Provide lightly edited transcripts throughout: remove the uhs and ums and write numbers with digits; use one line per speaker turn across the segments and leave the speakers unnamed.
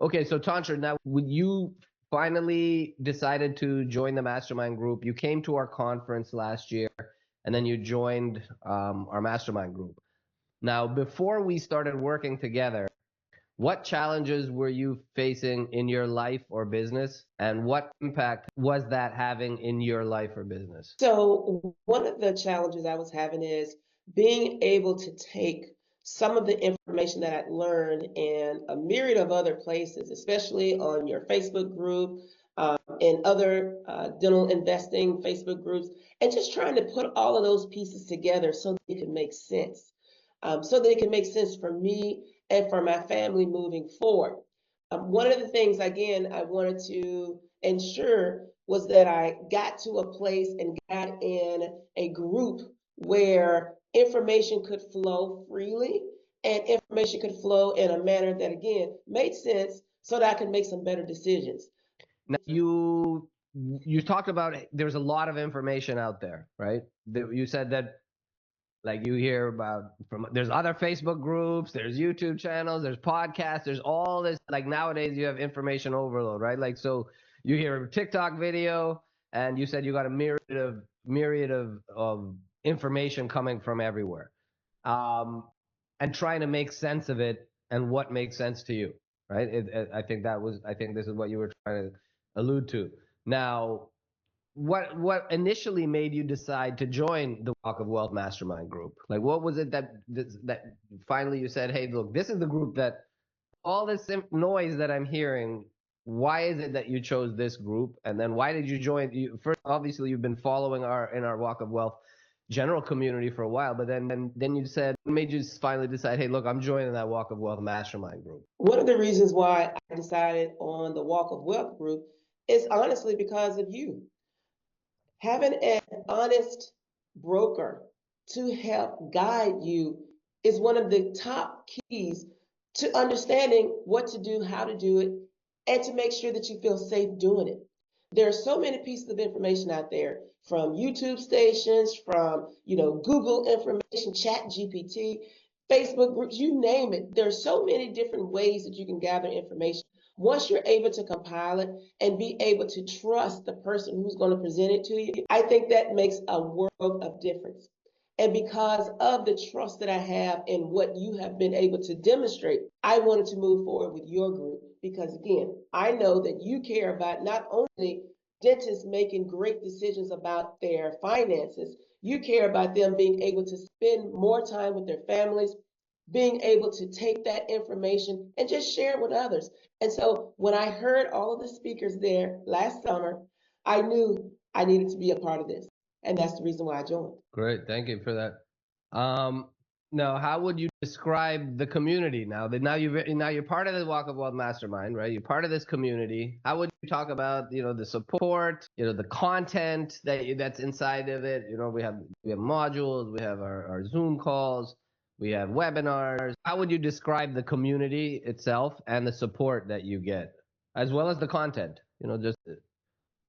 Okay, so Tantra, now when you finally decided to join the mastermind group, you came to our conference last year, and then you joined our mastermind group. Now, before we started working together, what challenges were you facing in your life or business, and what impact was that having in your life or business?
So one of the challenges I was having is being able to take some of the information that I'd learned in a myriad of other places, especially on your Facebook group, and other dental investing Facebook groups, and just trying to put all of those pieces together so that it can make sense, so that it can make sense for me and for my family moving forward. One of the things, again, I wanted to ensure was that I got to a place and got in a group where information could flow freely and information could flow in a manner that, again, made sense so that I could make some better decisions.
Now, you talked about there's a lot of information out there, right? You said that like you hear about there's other Facebook groups, there's YouTube channels, there's podcasts, there's all this, like nowadays you have information overload, right? Like, so you hear a TikTok video and you said you got a myriad of information coming from everywhere. And trying to make sense of it and what makes sense to you, right? I think this is what you were trying to allude to. Now, what initially made you decide to join the Walk of Wealth Mastermind group? Like, what was it that finally you said, hey, look, this is the group that all this noise that I'm hearing. Why is it that you chose this group? And then why did you join? First, obviously, you've been following our Walk of Wealth general community for a while, but then you said, what made you finally decide, hey, look, I'm joining that Walk of Wealth Mastermind group?
One of the reasons why I decided on the Walk of Wealth group is honestly because of you. Having an honest broker to help guide you is one of the top keys to understanding what to do, how to do it, and to make sure that you feel safe doing it. There are so many pieces of information out there, from YouTube stations, from Google information, Chat GPT, Facebook groups, you name it. There are so many different ways that you can gather information. Once you're able to compile it and be able to trust the person who's going to present it to you, I think that makes a world of difference. And because of the trust that I have in what you have been able to demonstrate, I wanted to move forward with your group because, again, I know that you care about not only dentists making great decisions about their finances, you care about them being able to spend more time with their families, being able to take that information and just share it with others. And so when I heard all of the speakers there last summer, I knew I needed to be a part of this. And that's the reason why I joined.
Great, thank you for that. Now, how would you describe the community now that now you're part of the Walk of Wealth Mastermind, right? You're part of this community. How would you talk about the support, the content that's inside of it? We have modules, we have our Zoom calls, we have webinars. How would you describe the community itself and the support that you get, as well as the content? Just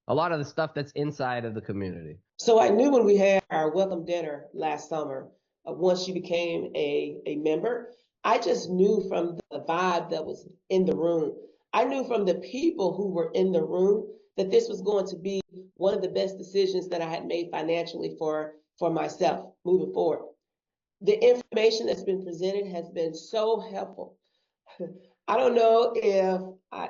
a lot of the stuff that's inside of the community.
So I knew when we had our welcome dinner last summer, once you became a member, I just knew from the vibe that was in the room. I knew from the people who were in the room that this was going to be one of the best decisions that I had made financially for myself moving forward. The information that's been presented has been so helpful. I don't know if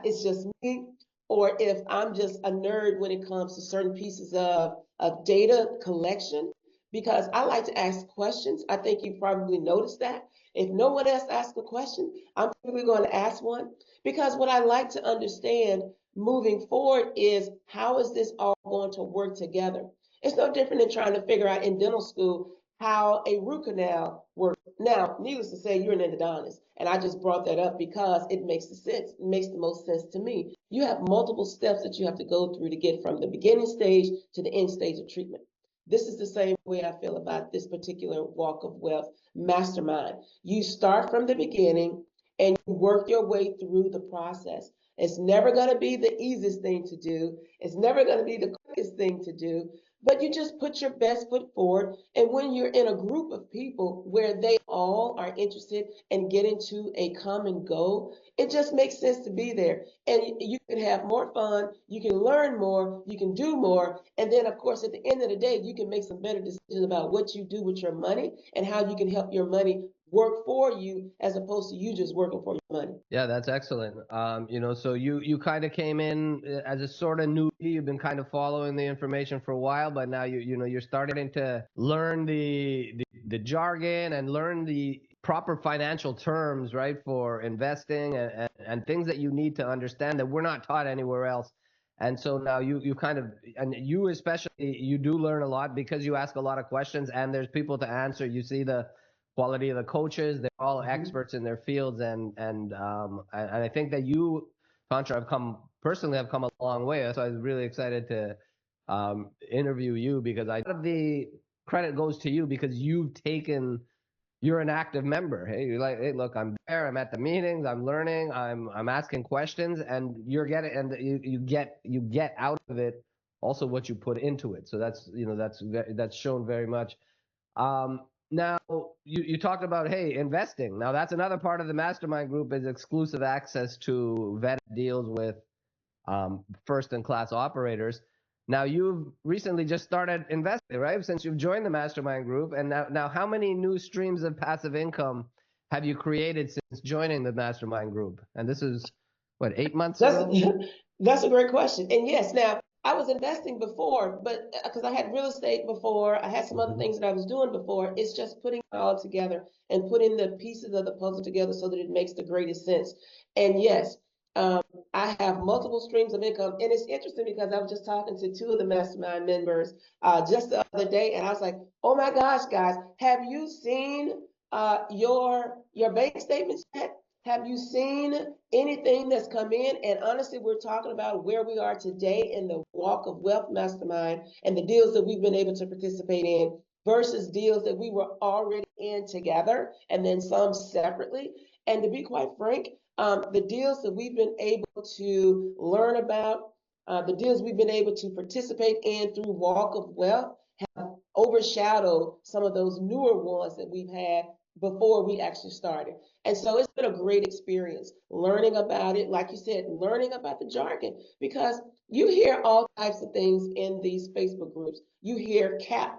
it's just me or if I'm just a nerd when it comes to certain pieces of data collection, because I like to ask questions. I think you probably noticed that. If no one else asks a question, I'm probably going to ask one, because what I like to understand moving forward is, how is this all going to work together? It's no different than trying to figure out in dental school how a root canal works. Now, needless to say, you're an endodontist, and I just brought that up because it makes sense. It makes the most sense to me. You have multiple steps that you have to go through to get from the beginning stage to the end stage of treatment. This is the same way I feel about this particular Walk of Wealth Mastermind. You start from the beginning and you work your way through the process. It's never going to be the easiest thing to do. It's never going to be the quickest thing to do, but you just put your best foot forward. And when you're in a group of people where they all are interested in getting to a common goal, it just makes sense to be there. And you can have more fun, you can learn more, you can do more. And then, of course, at the end of the day, you can make some better decisions about what you do with your money and how you can help your money work for you as opposed to you just working for your money.
Yeah, that's excellent. So you kind of came in as a sort of newbie. You've been kind of following the information for a while, but now you're starting to learn the jargon and learn the proper financial terms, right, for investing and things that you need to understand that we're not taught anywhere else. And so now you kind of, and you especially, you do learn a lot because you ask a lot of questions and there's people to answer. You see the quality of the coaches. They're all experts in their fields, and I think that you, Tontra, have come a long way. So I was really excited to interview you because a lot of the credit goes to you because you're an active member. Hey, you're like, hey, look, I'm there. I'm at the meetings. I'm learning. I'm asking questions, and you're getting, and you get out of it also what you put into it. So that's shown very much. Now you talked about, hey, investing. Now that's another part of the mastermind group is exclusive access to vetted deals with first and class operators. Now you've recently just started investing, right? Since you've joined the mastermind group, and now how many new streams of passive income have you created since joining the mastermind group? And this is what, 8 months
That's
ago?
that's a great question. And yes, now I was investing before, but because I had real estate before, I had some other
Mm-hmm.
things that I was doing before. It's just putting it all together and putting the pieces of the puzzle together so that it makes the greatest sense. And yes, um, I have multiple streams of income, and it's interesting because I was just talking to two of the mastermind members just the other day, and I was like, "Oh my gosh, guys, have you seen your bank statements yet? Have you seen anything that's come in?" And honestly, we're talking about where we are today in the Walk of Wealth Mastermind and the deals that we've been able to participate in versus deals that we were already in together and then some separately. And to be quite frank, the deals that we've been able to learn about, the deals we've been able to participate in through Walk of Wealth have overshadowed some of those newer ones that we've had before we actually started. And so it's been a great experience learning about it. Like you said, learning about the jargon because you hear all types of things in these Facebook groups. You hear cap.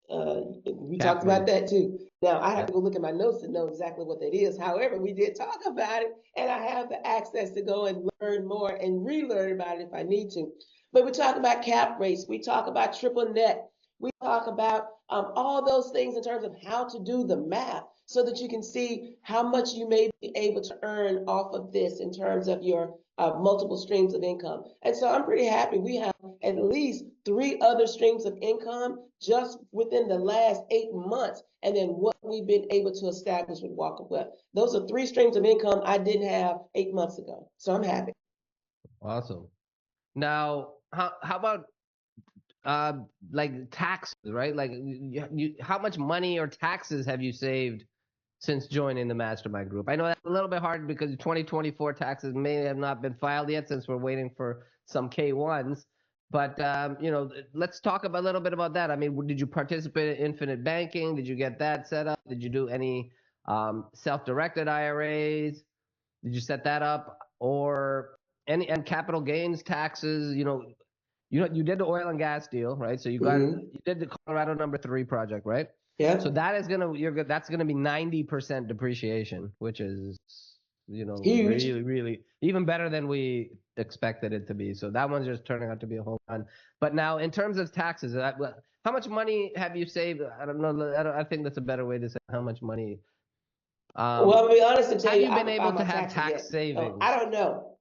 We
Cap
talked about
rates.
that too. Now I have
Yeah.
to go look at my notes to know exactly what that is. However, we did talk about it, and I have the access to go and learn more and relearn about it if I need to. But we talk about cap rates. We talk about triple net. We talk about all those things in terms of how to do the math so that you can see how much you may be able to earn off of this in terms of your multiple streams of income. And so I'm pretty happy. We have at least three other streams of income just within the last 8 months. And then what we've been able to establish with Walk of Wealth. Those are three streams of income I didn't have 8 months ago. So I'm happy.
Awesome. Now, how about uh like taxes, right? Like how much money or taxes have you saved since joining the mastermind group? I know that's a little bit hard because 2024 taxes may have not been filed yet since we're waiting for some K1s. But let's talk a little bit about that. I mean, did you participate in infinite banking? Did you get that set up? Did you do any self-directed IRAs? Did you set that up? Or any and capital gains taxes? You did the oil and gas deal, right? So
Mm-hmm.
you did the Colorado number 3 project, right? So
Yeah.
that's gonna be 90% depreciation, which is
Huge.
really really even better than we expected it to be. So that one's just turning out to be a home run. But now in terms of taxes, how much money have you saved? I don't know. I think that's a better way to say how much money.
Well,
Um,
I'll be honest and tell
have
you,
you
I
been
haven't filed
able
my
to have
taxes
tax
yet. So I
savings?
don't know.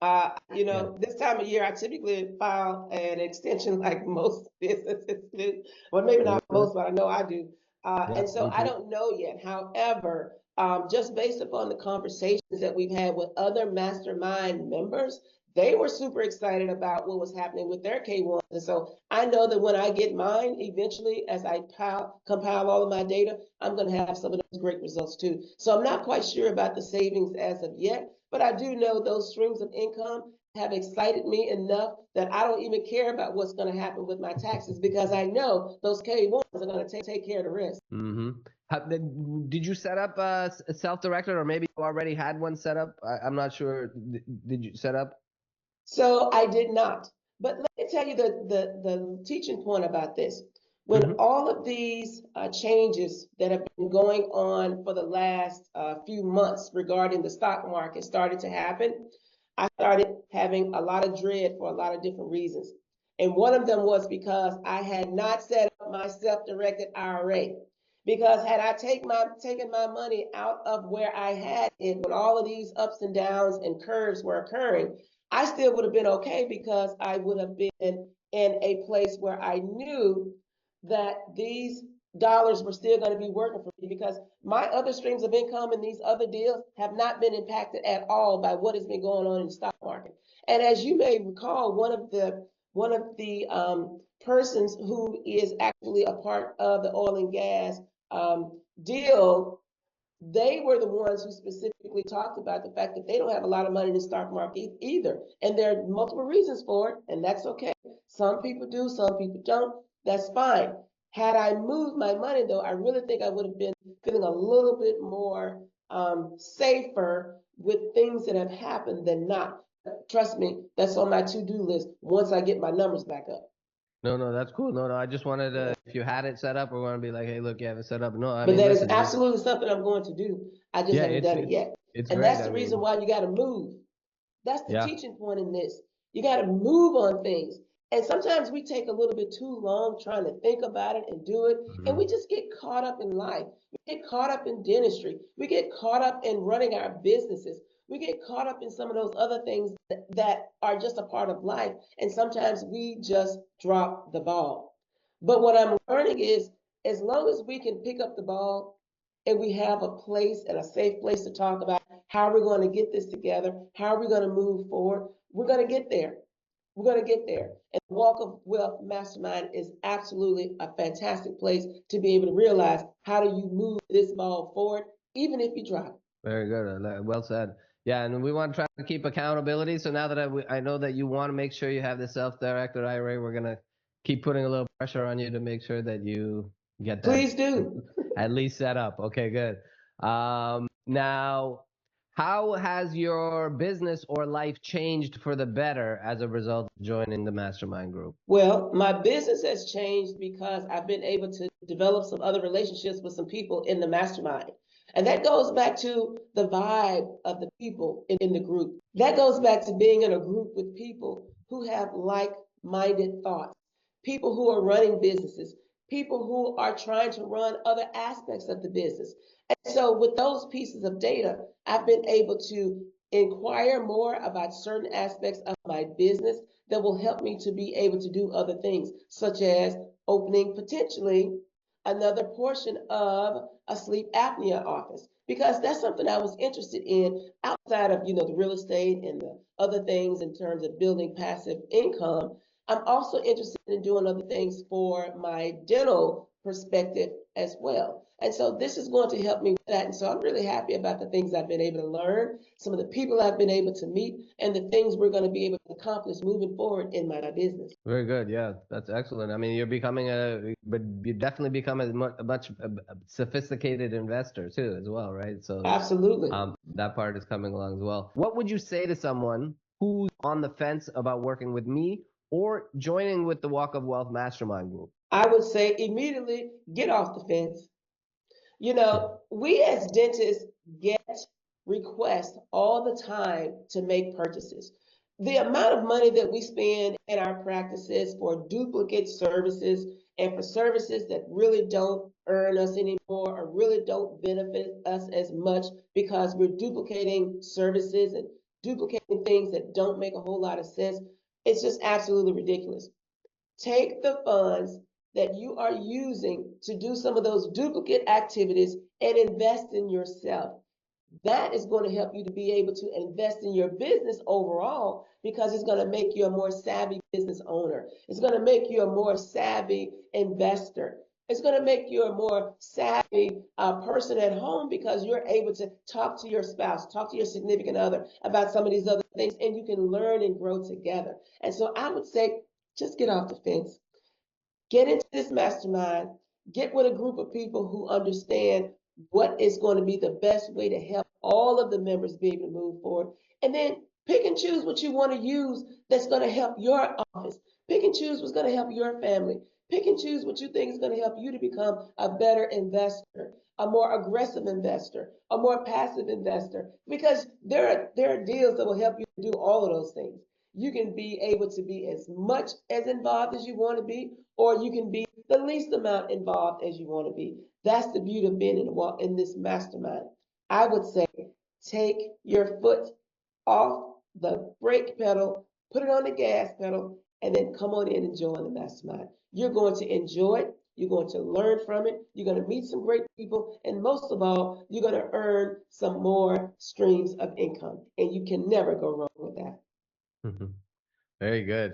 Yeah.
This time of year, I typically file an extension like most businesses do. Well, maybe not
Mhm.
most, but I know I do.
Yeah,
And so
me
I
too.
don't know yet. However, just based upon the conversations that we've had with other mastermind members, they were super excited about what was happening with their K1s. And so I know that when I get mine, eventually, as I compile all of my data, I'm going to have some of those great results too. So I'm not quite sure about the savings as of yet, but I do know those streams of income have excited me enough that I don't even care about what's going to happen with my taxes, because I know those K1s are going to take care of the rest.
Did you set up a self-directed, or maybe you already had one set up? I'm not sure. Did you set up?
So I did not. But let me tell you the teaching point about this. When
Mhm.
all of these changes that have been going on for the last few months regarding the stock market started to happen, I started having a lot of dread for a lot of different reasons. And one of them was because I had not set up my self-directed IRA. Because had I taken my money out of where I had it, when all of these ups and downs and curves were occurring, I still would have been okay, because I would have been in a place where I knew that these dollars were still going to be working for me, because my other streams of income and these other deals have not been impacted at all by what has been going on in the stock market. And as you may recall, one of the persons who is actually a part of the oil and gas deal, they were the ones who specifically talked about the fact that they don't have a lot of money in the stock market either. And there are multiple reasons for it, and that's okay. Some people do, some people don't. That's fine. Had I moved my money, though, I really think I would have been feeling a little bit more safer with things that have happened than not. Trust me, that's on my to-do list once I get my numbers back up.
No, that's cool. No, I just wanted to, if you had it set up, or want to be like, hey, look, you have it set up. No, I
But
mean,
that is
listen,
absolutely something I'm going to do. I just
yeah,
haven't done it yet.
it's
And
great.
that's
I
the reason
mean,
why you got to move. That's the
yeah.
teaching point in this. You got to move on things. And sometimes we take a little bit too long trying to think about it and do it. And we
Mhm.
just get caught up in life. We get caught up in dentistry. We get caught up in running our businesses. We get caught up in some of those other things that are just a part of life. And sometimes we just drop the ball. But what I'm learning is, as long as we can pick up the ball and we have a place and a safe place to talk about how we're going to get this together, how are we going to move forward, we're going to get there. We're going to get there. And the Walk of Wealth Mastermind is absolutely a fantastic place to be able to realize, how do you move this ball forward, even if you drop it.
Very good. Well said. Yeah, and we want to try to keep accountability. So now that I know that you want to make sure you have the self-directed IRA, we're gonna keep putting a little pressure on you to make sure that you get that
Please do.
at least set up. Okay, good. Now, how has your business or life changed for the better as a result of joining the mastermind group?
Well, my business has changed because I've been able to develop some other relationships with some people in the mastermind. And that goes back to the vibe of the people in the group. That goes back to being in a group with people who have like-minded thoughts, people who are running businesses, people who are trying to run other aspects of the business. And so with those pieces of data, I've been able to inquire more about certain aspects of my business that will help me to be able to do other things, such as opening potentially another portion of a sleep apnea office, because that's something I was interested in outside of, the real estate and the other things in terms of building passive income. I'm also interested in doing other things for my dental perspective as well. And so this is going to help me with that. And so I'm really happy about the things I've been able to learn, some of the people I've been able to meet, and the things we're going to be able to accomplish moving forward in my business.
Very good. Yeah, that's excellent. I mean, but you definitely become a much sophisticated investor too, as well, right? So,
Absolutely.
that part is coming along as well. What would you say to someone who's on the fence about working with me or joining with the Walk of Wealth Mastermind group?
I would say immediately get off the fence. We as dentists get requests all the time to make purchases. The amount of money that we spend in our practices for duplicate services and for services that really don't earn us anymore or really don't benefit us as much, because we're duplicating services and duplicating things that don't make a whole lot of sense, it's just absolutely ridiculous. Take the funds that you are using to do some of those duplicate activities and invest in yourself. That is going to help you to be able to invest in your business overall, because it's going to make you a more savvy business owner. It's going to make you a more savvy investor. It's going to make you a more savvy person at home, because you're able to talk to your spouse, talk to your significant other about some of these other things, and you can learn and grow together. And so I would say, just get off the fence. Get into this mastermind, get with a group of people who understand what is going to be the best way to help all of the members be able to move forward. And then pick and choose what you want to use that's going to help your office. Pick and choose what's going to help your family. Pick and choose what you think is going to help you to become a better investor, a more aggressive investor, a more passive investor, because there are deals that will help you do all of those things. You can be able to be as much as involved as you want to be, or you can be the least amount involved as you want to be. That's the beauty of being in this mastermind. I would say, take your foot off the brake pedal, put it on the gas pedal, and then come on in and join the mastermind. You're going to enjoy it. You're going to learn from it. You're going to meet some great people. And most of all, you're going to earn some more streams of income. And you can never go wrong with that.
Very good.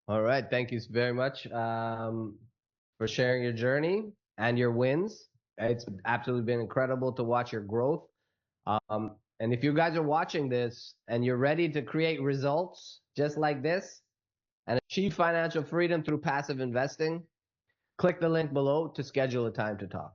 All right. Thank you very much for sharing your journey and your wins. It's absolutely been incredible to watch your growth. And if you guys are watching this and you're ready to create results just like this and achieve financial freedom through passive investing, click the link below to schedule a time to talk.